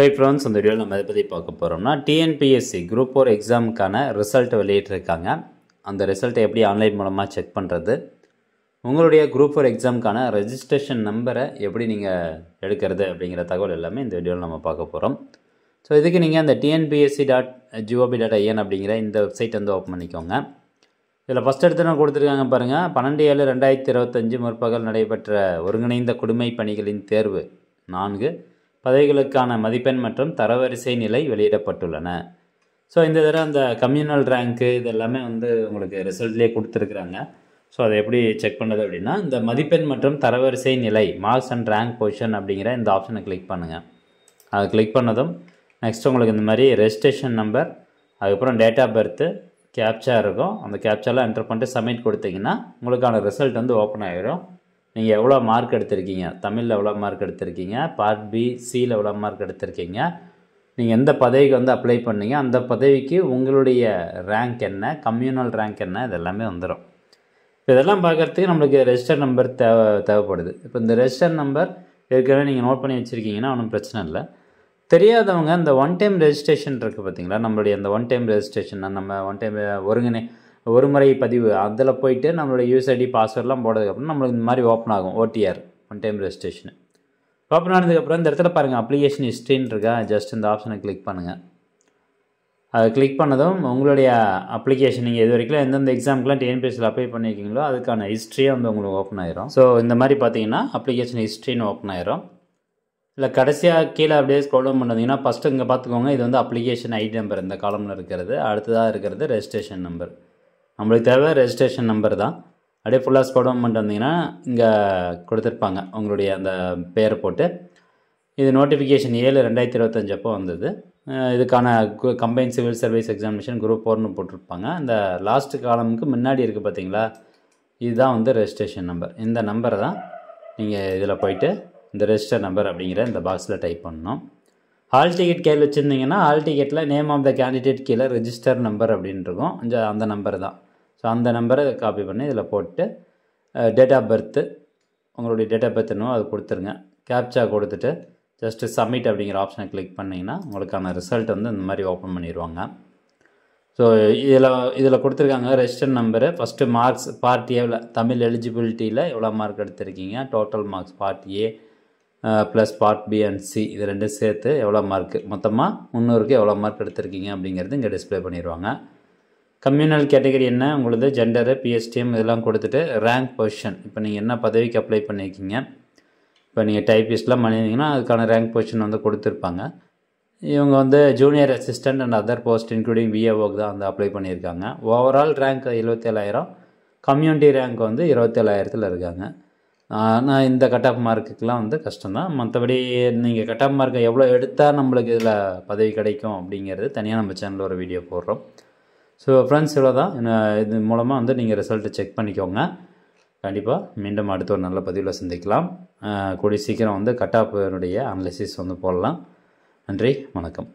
Hi friends, இந்த வீடியோவில் நம்ம எதை பற்றி பார்க்க போகிறோம்னா டிஎன்பிஎஸ்சி குரூப் 4 எக்ஸாமுக்கான ரிசல்ட் வெளியிட்டிருக்காங்க. அந்த ரிசல்ட்டை எப்படி ஆன்லைன் மூலமாக செக் பண்ணுறது, உங்களுடைய குரூப் 4 எக்ஸாமுக்கான ரெஜிஸ்ட்ரேஷன் நம்பரை எப்படி நீங்கள் எடுக்கிறது அப்படிங்கிற தகவல் எல்லாமே இந்த வீடியோவில் நம்ம பார்க்க போகிறோம். ஸோ இதுக்கு நீங்கள் அந்த tnpsc.gov.in அப்படிங்கிற இந்த வெப்சைட் வந்து ஓப்பன் பண்ணிக்கோங்க. இதில் ஃபஸ்ட் எடுத்து கொடுத்துருக்காங்க பாருங்கள். 12/7/2025 முற்பகல் நடைபெற்ற ஒருங்கிணைந்த குடிமை பணிகளின் தேர்வு 4 பதவிகளுக்கான மதிப்பெண் மற்றும் தரவரிசை நிலை வெளியிடப்பட்டுள்ளன. ஸோ இந்த தடவை அந்த கம்யூனல் ரேங்க்கு இதெல்லாமே வந்து உங்களுக்கு ரிசல்ட்லேயே கொடுத்துருக்குறாங்க. ஸோ அதை எப்படி செக் பண்ணுறது அப்படின்னா, இந்த மதிப்பெண் மற்றும் தரவரிசை நிலை மார்க்ஸ் அண்ட் ரேங்க் பொசிஷன் அப்படிங்கிற இந்த ஆப்ஷனை கிளிக் பண்ணுங்கள். அதை கிளிக் பண்ணதும் நெக்ஸ்ட் உங்களுக்கு இந்த மாதிரி ரெஜிஸ்ட்ரேஷன் நம்பர், அதுக்கப்புறம் டேட் ஆஃப் பர்த்து, கேப்சா இருக்கும். அந்த கேப்சாலாம் என்டர் பண்ணிட்டு சப்மிட் கொடுத்தீங்கன்னா உங்களுக்கான ரிசல்ட் வந்து ஓப்பன் ஆகிடும். நீங்கள் எவ்வளோ மார்க் எடுத்திருக்கீங்க, தமிழில் எவ்வளோ மார்க் எடுத்திருக்கீங்க, பார்ட் பி சியில் எவ்வளோ மார்க் எடுத்திருக்கீங்க, நீங்கள் எந்த பதவிக்கு வந்து அப்ளை பண்ணீங்க, அந்த பதவிக்கு உங்களுடைய ரேங்க் என்ன, கம்யூனல் ரேங்க் என்ன, இதெல்லாமே வந்துடும். இப்போ இதெல்லாம் பார்க்குறதுக்கு நம்மளுக்கு ரெஜிஸ்டர் நம்பர் தேவைப்படுது. இப்போ இந்த ரெஜிஸ்டர் நம்பர் ஏற்கனவே நீங்கள் நோட் பண்ணி வச்சுருக்கீங்கன்னா ஒன்றும் பிரச்சனை இல்லை. தெரியாதவங்க இந்த ஒன் டைம் ரெஜிஸ்ட்ரேஷன் இருக்குது பார்த்தீங்களா, நம்மளுடைய அந்த ஒன் டைம் ரெஜிஸ்ட்ரேஷன், நம்ம ஒன் டைம் ஒரு முறை பதிவு, அதில் போயிட்டு நம்மளுடைய யூஎஸ்ஐடி பாஸ்வேர்ட்லாம் போடுறதுக்கப்புறம் நம்மளுக்கு இந்த மாதிரி ஓப்பன் ஆகும். OTR one time registration open ஆனதுக்கப்புறம் இந்த இடத்துல பாருங்கள் அப்ளிகேஷன் ஹிஸ்ட்ரின்னு இருக்கா, ஜஸ்ட் இந்த ஆப்ஷனை கிளிக் பண்ணுங்கள். அதை கிளிக் பண்ணதும் உங்களுடைய அப்ளிகேஷன் நீங்கள் இது வரைக்கும் எந்தெந்த எக்ஸாமுக்குலாம் டிஎன்பிஎஸ்சியில் அப்ளை பண்ணியிருக்கீங்களோ அதுக்கான ஹிஸ்ட்ரியே வந்து உங்களுக்கு ஓப்பன் ஆயிரும். ஸோ இந்த மாதிரி பார்த்தீங்கன்னா அப்ளிகேஷன் ஹிஸ்ட்ரின்னு ஓப்பன் ஆயிரும். இல்லை கடைசியாக கீழே அப்படியே ஸ்க்ரோல் டவுன் பண்ணீங்கன்னா ஃபஸ்ட்டு இங்கே பார்த்துக்கோங்க, இது வந்து அப்ளிகேஷன் ஐடி நம்பர் இந்த காலமில் இருக்கிறது. அடுத்ததாக இருக்கிறது ரெஜிஸ்ட்ரேஷன் நம்பர். நம்மளுக்கு தேவை ரெஜிஸ்ட்ரேஷன் நம்பர் தான். அப்படியே ஃபுல்லாக ஸ்க்ரோல் டவுன் பண்ணிட்டு வந்தீங்கன்னா இங்கே கொடுத்துருப்பாங்க உங்களுடைய அந்த பேரை போட்டு. இது நோட்டிஃபிகேஷன் 7/2025 அப்போ வந்தது. இதுக்கான combine civil service examination group 4னு போட்டிருப்பாங்க. இந்த லாஸ்ட் காலமுக்கு முன்னாடி இருக்குது பார்த்தீங்களா, இதுதான் வந்து ரெஜிஸ்ட்ரேஷன் நம்பர். இந்த நம்பரை தான் நீங்கள் இதில் போயிட்டு இந்த ரெஜிஸ்டர் நம்பர் அப்படிங்கிற இந்த பாக்ஸில் டைப் பண்ணணும். ஹால் டிக்கெட் கையில் வச்சுருந்தீங்கன்னா ஹால் டிக்கெட்டில் நேம் ஆஃப் த கேண்டிடேட் கீழே ரெஜிஸ்டர் நம்பர் அப்படின்னு இருக்கும். அந்த நம்பர் தான். ஸோ அந்த நம்பரை காப்பி பண்ணி இதில் போட்டு டேட் ஆஃப் பர்த்து, உங்களுடைய டேட் ஆஃப் பர்த் என்னவோ அது கொடுத்துருங்க. கேப்சா கொடுத்துட்டு ஜஸ்ட்டு சப்மிட் அப்படிங்கிற ஆப்ஷனை கிளிக் பண்ணிங்கன்னா உங்களுக்கான ரிசல்ட் வந்து இந்த மாதிரி ஓப்பன் பண்ணிடுவாங்க. ஸோ இதில் கொடுத்துருக்காங்க register number. First marks part ஏவில் தமிழ் எலிஜிபிலிட்டியில் எவ்வளோ மார்க் எடுத்திருக்கீங்க, total marks part A plus part B and C இது ரெண்டும் சேர்த்து எவ்வளோ மார்க்கு, மொத்தமாக 300க்கு எவ்வளோ மார்க் எடுத்திருக்கீங்க அப்படிங்கிறது இங்கே டிஸ்பிளே பண்ணிடுவாங்க. கம்யூனல் கேட்டகரி என்ன, உங்களது ஜெண்டரு, பிஎஸ்டிஎம் இதெல்லாம் கொடுத்துட்டு ரேங்க் பொசிஷன், இப்போ நீங்கள் என்ன பதவிக்கு அப்ளை பண்ணியிருக்கீங்க, இப்போ நீங்கள் டைப்பிஸ்ட்லாம் பண்ணியிருந்தீங்கன்னா அதுக்கான ரேங்க் பொசிஷன் வந்து கொடுத்துருப்பாங்க. இவங்க வந்து junior assistant and other post including பிஏஓக்கு தான் வந்து அப்ளை பண்ணியிருக்காங்க. ஓவரால் ரேங்க் 77,000, கம்யூனிட்டி ரேங்க் வந்து 27,000 இருக்காங்க. ஆனால் இந்த கட் ஆஃப் மார்க்குக்கெலாம் வந்து கஷ்டம்தான். மற்றபடி நீங்கள் கட் ஆஃப் மார்க்கை எவ்வளோ எடுத்தால் நம்மளுக்கு இதில் பதவி கிடைக்கும் அப்படிங்கிறது தனியாக நம்ம சேனலில் ஒரு வீடியோ போடுறோம். ஸோ ஃப்ரெண்ட்ஸ், இவ்வளோ தான். இது மூலமாக வந்து நீங்கள் ரிசல்ட்டை செக் பண்ணிக்கோங்க. கண்டிப்பாக மீண்டும் அடுத்த ஒரு நல்ல பதிவில் சந்திக்கலாம். கூடிய சீக்கிரம் வந்து கட் ஆஃப்னுடைய அனலிசிஸ் வந்து போடலாம். நன்றி, வணக்கம்.